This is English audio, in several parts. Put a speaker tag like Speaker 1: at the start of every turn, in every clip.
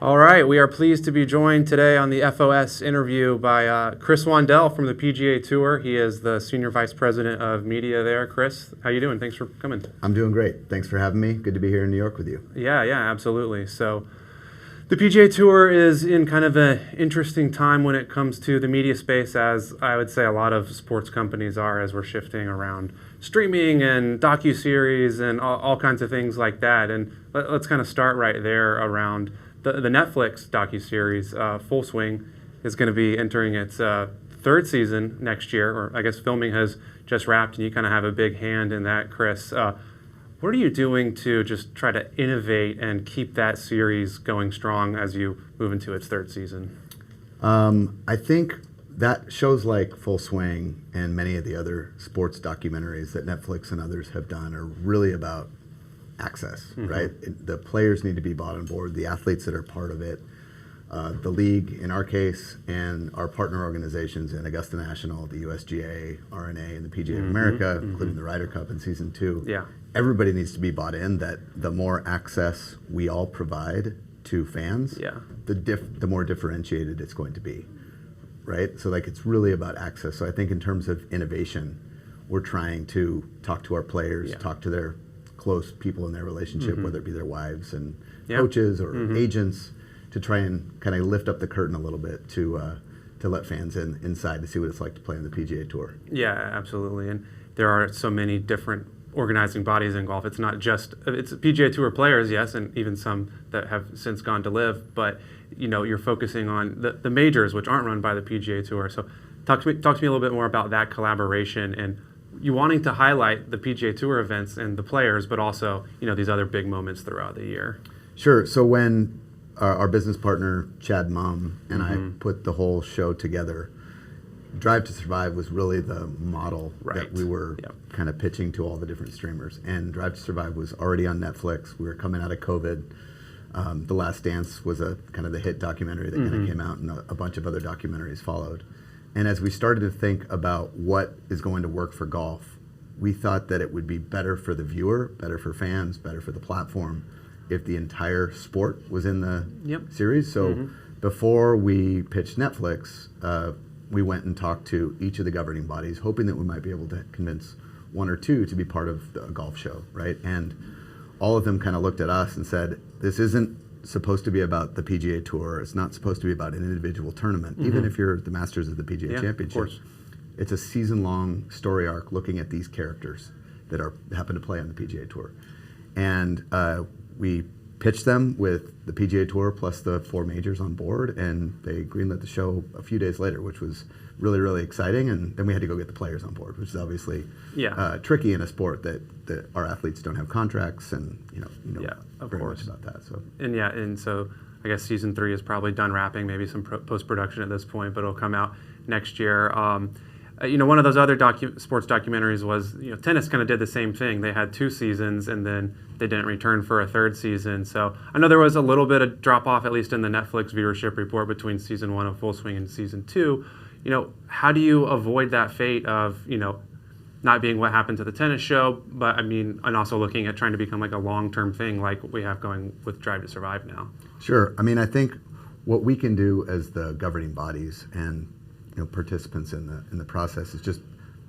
Speaker 1: All right, we are pleased to be joined today on the FOS interview by Chris Wandell from the PGA Tour. He is the Senior Vice President of Media there. Chris, how you doing? Thanks for coming.
Speaker 2: I'm doing great. Thanks for having me. Good to be here in New York with you.
Speaker 1: Yeah, absolutely. So the PGA Tour is in kind of an interesting time when it comes to the media space, as I would say a lot of sports companies are, as we're shifting around streaming and docuseries and all kinds of things like that. And let's kind of start right there around the Netflix docuseries. Full Swing is going to be entering its third season next year, or I guess filming has just wrapped, and you kind of have a big hand in that, Chris. What are you doing to just try to innovate and keep that series going strong as you move into its third season?
Speaker 2: I think that shows like Full Swing and many of the other sports documentaries that Netflix and others have done are really about access, right? The players need to be brought on board, the athletes that are part of it, the league in our case, and our partner organizations in Augusta National, the USGA, RNA, and the PGA of America, including the Ryder Cup in season 2.
Speaker 1: Yeah.
Speaker 2: Everybody needs to be bought in that the more access we all provide to fans, the more differentiated it's going to be, right? So like it's really about access. So I think in terms of innovation, we're trying to talk to our players, talk to their close people in their relationship, whether it be their wives and coaches or agents, to try and kind of lift up the curtain a little bit to let fans inside to see what it's like to play on the PGA Tour.
Speaker 1: Yeah, absolutely. And there are so many different organizing bodies in golf. It's not just, it's PGA Tour players, yes, and even some that have since gone to live, but you're focusing on the majors, which aren't run by the PGA Tour. So talk to me a little bit more about that collaboration and you wanting to highlight the PGA Tour events and the players, but also these other big moments throughout the year.
Speaker 2: Sure. So when our business partner Chad Mumm and I put the whole show together, Drive to Survive was really the model that we were kind of pitching to all the different streamers. And Drive to Survive was already on Netflix. We were coming out of COVID. The Last Dance was a kind of the hit documentary that kind of came out, and a bunch of other documentaries followed. And as we started to think about what is going to work for golf, we thought that it would be better for the viewer, better for fans, better for the platform if the entire sport was in the series. So before we pitched Netflix, we went and talked to each of the governing bodies, hoping that we might be able to convince one or two to be part of a golf show, right? And all of them kind of looked at us and said, this isn't supposed to be about the PGA Tour. It's not supposed to be about an individual tournament, even if you're the Masters of the PGA Championship. It's a season-long story arc looking at these characters that happen to play on the PGA Tour. And we pitched them with the PGA Tour plus the 4 majors on board, and they greenlit the show a few days later, which was really, really exciting. And then we had to go get the players on board, which is obviously tricky in a sport that our athletes don't have contracts, and very much about that. So
Speaker 1: and so I guess season 3 is probably done wrapping, maybe some post-production at this point, but it'll come out next year. One of those other sports documentaries was, tennis kind of did the same thing. They had 2 seasons, and then they didn't return for a 3rd season. So I know there was a little bit of drop-off, at least in the Netflix viewership report, between season 1 of Full Swing and season 2. How do you avoid that fate of, not being what happened to the tennis show, but and also looking at trying to become like a long-term thing like we have going with Drive to Survive now?
Speaker 2: Sure. I think what we can do as the governing bodies and participants in the process is just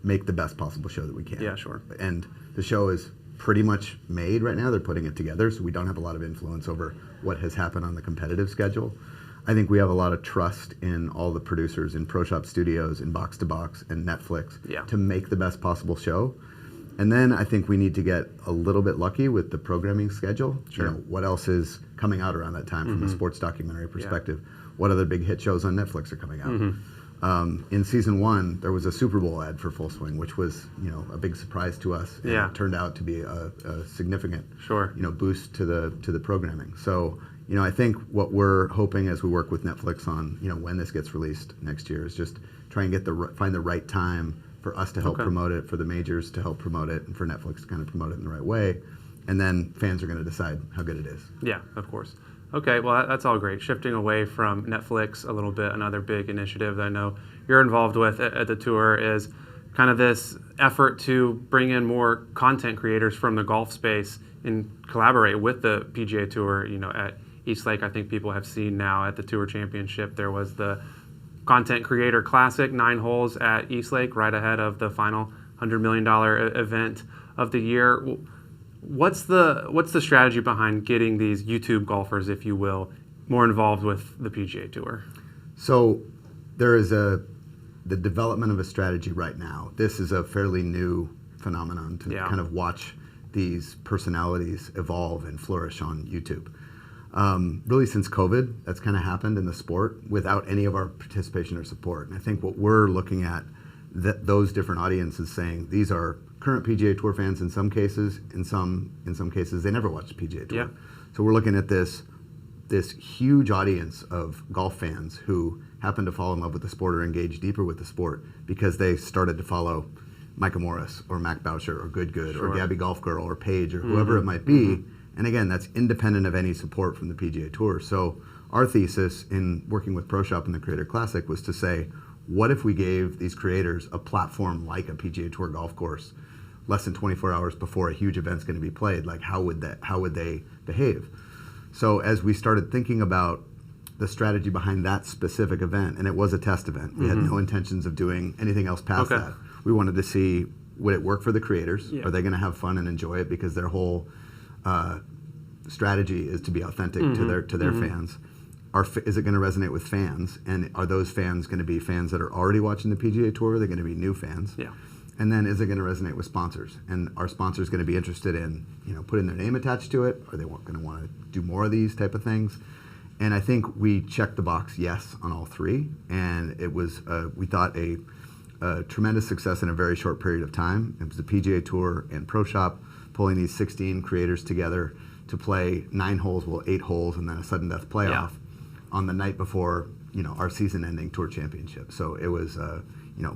Speaker 2: make the best possible show that we can.
Speaker 1: Yeah, sure.
Speaker 2: And the show is pretty much made right now. They're putting it together, so we don't have a lot of influence over what has happened on the competitive schedule. I think we have a lot of trust in all the producers in Pro Shop Studios, in Box to Box, and Netflix to make the best possible show. And then I think we need to get a little bit lucky with the programming schedule.
Speaker 1: Sure.
Speaker 2: What else is coming out around that time from a sports documentary perspective? What other big hit shows on Netflix are coming out? In season 1, there was a Super Bowl ad for Full Swing, which was a big surprise to us. And it turned out to be a significant boost to the programming. So I think what we're hoping as we work with Netflix on when this gets released next year is just try and find the right time for us to help promote it, for the majors to help promote it, and for Netflix to kind of promote it in the right way. And then fans are going to decide how good it is.
Speaker 1: Yeah, of course. Okay, well, that's all great. Shifting away from Netflix a little bit, another big initiative that I know you're involved with at the tour is kind of this effort to bring in more content creators from the golf space and collaborate with the PGA Tour, Eastlake. I think people have seen now at the Tour Championship, there was the Content Creator Classic, 9 holes at Eastlake, right ahead of the final $100 million event of the year. What's the strategy behind getting these YouTube golfers, if you will, more involved with the PGA Tour?
Speaker 2: So there is the development of a strategy right now. This is a fairly new phenomenon to kind of watch these personalities evolve and flourish on YouTube. Really since COVID, that's kind of happened in the sport without any of our participation or support. And I think what we're looking at, those different audiences saying, these are current PGA Tour fans in some cases, in some cases they never watched the PGA Tour.
Speaker 1: Yeah.
Speaker 2: So we're looking at this huge audience of golf fans who happen to fall in love with the sport or engage deeper with the sport because they started to follow Micah Morris or Mac Boucher or Good or Gabby Golf Girl or Paige or whoever it might be. And again, that's independent of any support from the PGA Tour. So our thesis in working with Pro Shop and the Creator Classic was to say, what if we gave these creators a platform like a PGA Tour golf course less than 24 hours before a huge event's going to be played? Like, how would they behave? So as we started thinking about the strategy behind that specific event, and it was a test event, we had no intentions of doing anything else past that. We wanted to see, would it work for the creators? Are they going to have fun and enjoy it? Because their whole strategy is to be authentic to their fans. Is it going to resonate with fans? And are those fans going to be fans that are already watching the PGA Tour? Or are they going to be new fans?
Speaker 1: Yeah.
Speaker 2: And then is it going to resonate with sponsors? And are sponsors going to be interested in putting their name attached to it? Are they going to want to do more of these type of things? And I think we checked the box yes on all three. And it was, we thought, a tremendous success in a very short period of time. It was the PGA Tour and Pro Shop pulling these 16 creators together to play 9 holes, 8 holes, and then a sudden death playoff on the night before our season-ending Tour Championship. So it was,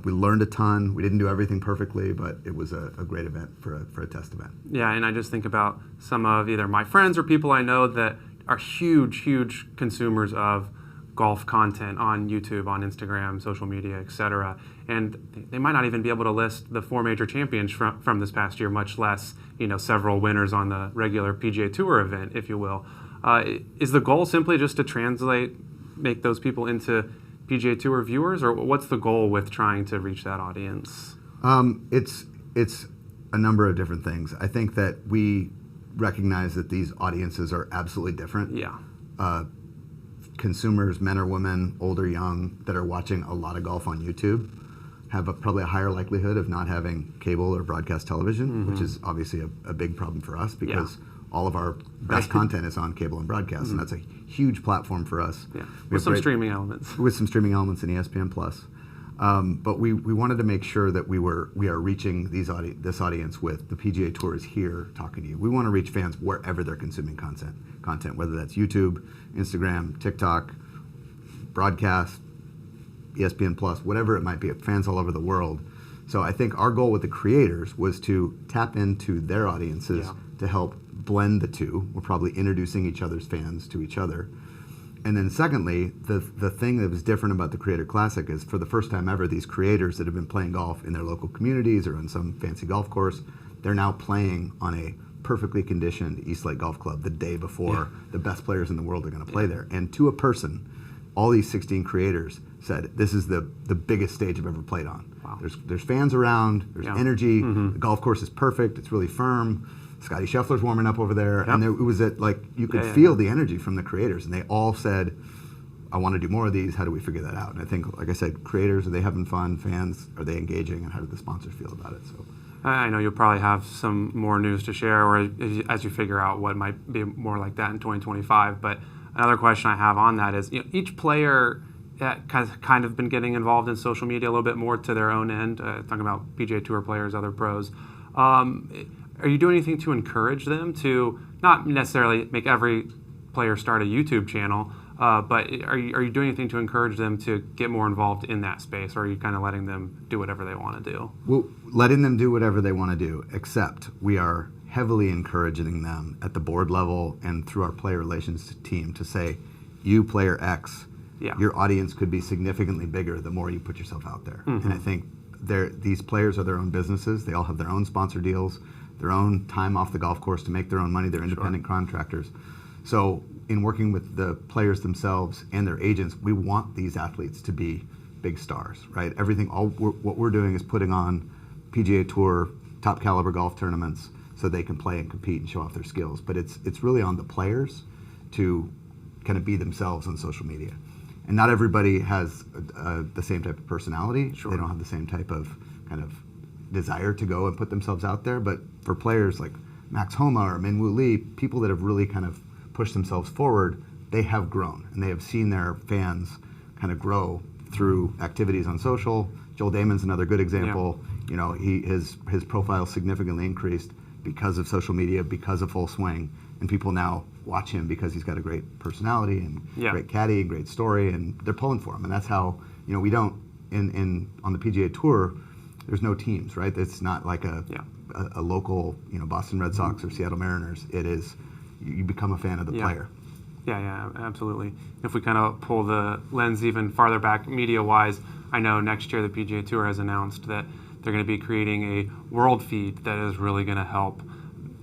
Speaker 2: we learned a ton. We didn't do everything perfectly, but it was a great event for a test event.
Speaker 1: Yeah, and I just think about some of either my friends or people I know that are huge consumers of golf content on YouTube, on Instagram, social media, etc. And they might not even be able to list the 4 major champions from this past year, much less several winners on the regular PGA Tour event, if you will. Is the goal simply just to make those people into PGA Tour viewers, or what's the goal with trying to reach that audience?
Speaker 2: It's a number of different things. I think that we recognize that these audiences are absolutely different.
Speaker 1: Yeah.
Speaker 2: Consumers, men or women, old or young, that are watching a lot of golf on YouTube have probably a higher likelihood of not having cable or broadcast television, which is obviously a big problem for us because all of our best content is on cable and broadcast, and that's a huge platform for us.
Speaker 1: Yeah. With some streaming elements.
Speaker 2: With some streaming elements in ESPN+. But we wanted to make sure that we are reaching this audience with the PGA Tour is here talking to you. We want to reach fans wherever they're consuming content, whether that's YouTube, Instagram, TikTok, broadcast, ESPN+, whatever it might be, fans all over the world. So I think our goal with the creators was to tap into their audiences to help blend the two. We're probably introducing each other's fans to each other. And then secondly, the thing that was different about the Creator Classic is for the first time ever, these creators that have been playing golf in their local communities or on some fancy golf course, they're now playing on a perfectly conditioned Eastlake Golf Club the day before the best players in the world are going to play there. And to a person, all these 16 creators said, this is the biggest stage I've ever played on. Wow. There's fans around, there's energy, the golf course is perfect, it's really firm. Scotty Scheffler's warming up over there, and it was you could feel the energy from the creators, and they all said, I want to do more of these, how do we figure that out? And I think, like I said, creators, are they having fun? Fans, are they engaging? And how do the sponsors feel about it? So,
Speaker 1: I know you'll probably have some more news to share or as you figure out what might be more like that in 2025, but another question I have on that is, each player has kind of been getting involved in social media a little bit more to their own end, talking about PGA Tour players, other pros. Are you doing anything to encourage them to not necessarily make every player start a YouTube channel, but are you doing anything to encourage them to get more involved in that space, or are you kind of letting them do whatever they want to do?
Speaker 2: Well, letting them do whatever they want to do, except we are heavily encouraging them at the board level and through our player relations team to say, you player X, your audience could be significantly bigger the more you put yourself out there. And I think these players are their own businesses. They all have their own sponsor deals, their own time off the golf course to make their own money. They're independent contractors. So in working with the players themselves and their agents, we want these athletes to be big stars, right? What we're doing is putting on PGA Tour top caliber golf tournaments so they can play and compete and show off their skills. But it's really on the players to kind of be themselves on social media. And not everybody has the same type of personality.
Speaker 1: Sure.
Speaker 2: They don't have the same type of kind of desire to go and put themselves out there. But for players like Max Homa or Minwoo Lee, people that have really kind of pushed themselves forward, they have grown and they have seen their fans kind of grow through activities on social. Joel Damon's another good example. Yeah. You know, his profile significantly increased because of social media, because of Full Swing, and people now watch him because he's got a great personality and great caddy and great story, and they're pulling for him. And that's how, you know, we don't on the PGA Tour, there's no teams, right? It's not like a local, you know, Boston Red Sox or Seattle Mariners. It is, you become a fan of the player.
Speaker 1: Yeah, absolutely. If we kind of pull the lens even farther back media-wise, I know next year the PGA Tour has announced that they're going to be creating a world feed that is really going to help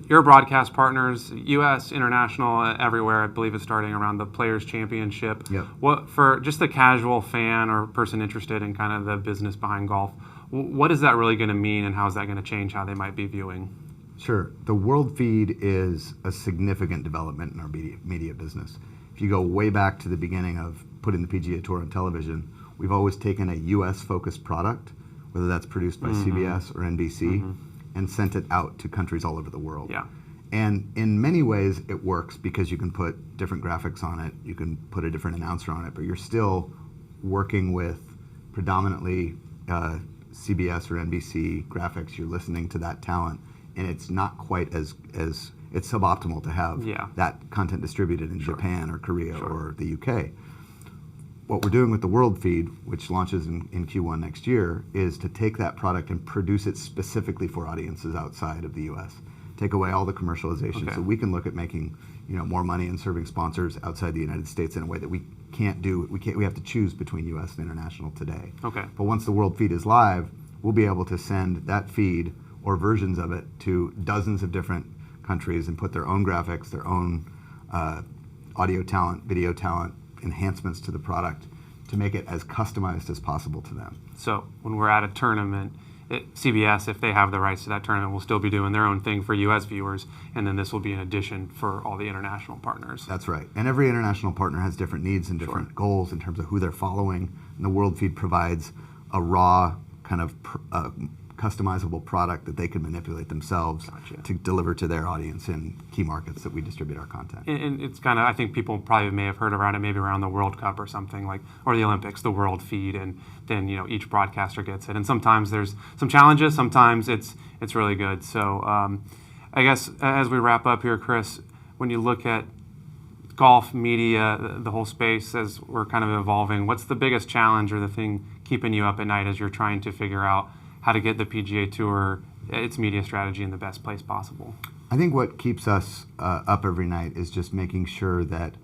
Speaker 1: your broadcast partners, U.S., international, everywhere. I believe it's starting around the Players' Championship.
Speaker 2: Yep.
Speaker 1: What, for just the casual fan or person interested in kind of the business behind golf, what is that really going to mean, and how is that going to change how they might be viewing?
Speaker 2: Sure. The world feed is a significant development in our media business. If you go way back to the beginning of putting the PGA Tour on television, we've always taken a U.S.-focused product, whether that's produced by CBS or NBC, and sent it out to countries all over the world.
Speaker 1: Yeah.
Speaker 2: And in many ways, it works because you can put different graphics on it, you can put a different announcer on it, but you're still working with predominantly CBS or NBC graphics. You're listening to that talent, and it's not quite as it's suboptimal to have that content distributed in Japan or Korea or the UK. What we're doing with the World Feed, which launches in Q1 next year, is to take that product and produce it specifically for audiences outside of the US. Take away all the commercialization, so we can look at making, you know, more money and serving sponsors outside the United States in a way that we can't do. We have to choose between US and international today.
Speaker 1: Okay.
Speaker 2: But once the World Feed is live, we'll be able to send that feed or versions of it to dozens of different countries and put their own graphics, their own audio talent, video talent, enhancements to the product to make it as customized as possible to them.
Speaker 1: So when we're at a tournament, CBS, if they have the rights to that tournament, will still be doing their own thing for U.S. viewers, and then this will be an addition for all the international partners.
Speaker 2: That's right. And every international partner has different needs and different goals in terms of who they're following. And the World Feed provides a raw kind of customizable product that they can manipulate themselves to deliver to their audience in key markets that we distribute our content.
Speaker 1: And it's kind of, I think people probably may have heard around it, maybe around the World Cup or something, like, or the Olympics, the World Feed, and then, you know, each broadcaster gets it. And sometimes there's some challenges, sometimes it's really good. So I guess as we wrap up here, Chris, when you look at golf media, the whole space as we're kind of evolving, what's the biggest challenge or the thing keeping you up at night as you're trying to figure out how to get the PGA Tour, its media strategy, in the best place possible?
Speaker 2: I think what keeps us up every night is just making sure that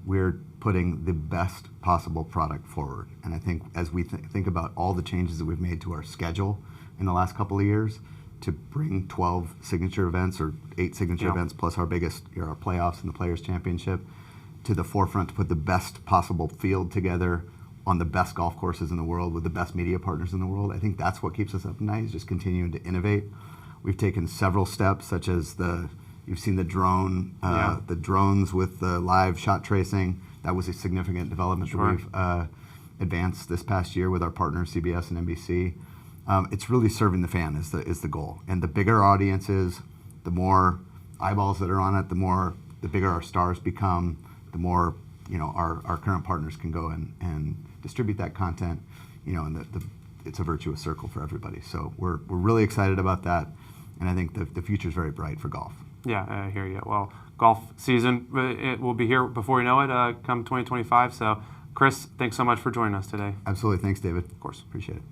Speaker 2: we're putting the best possible product forward. And I think as we think about all the changes that we've made to our schedule in the last couple of years to bring 12 signature events or 8 signature events plus our biggest, our playoffs and the Players' Championship to the forefront, to put the best possible field together on the best golf courses in the world with the best media partners in the world. I think that's what keeps us up at night, is just continuing to innovate. We've taken several steps, such as you've seen the the drones with the live shot tracing. That was a significant development that we've advanced this past year with our partners CBS and NBC. It's really serving the fan is the goal. And the bigger our audience is, the more eyeballs that are on it, the bigger our stars become, the more, you know, our current partners can go and distribute that content, you know, and it's a virtuous circle for everybody. So we're really excited about that, and I think the future is very bright for golf.
Speaker 1: Yeah, I hear you. Well, golf season, it will be here before we know it, come 2025. So, Chris, thanks so much for joining us today.
Speaker 2: Absolutely. Thanks, David.
Speaker 1: Of course.
Speaker 2: Appreciate it.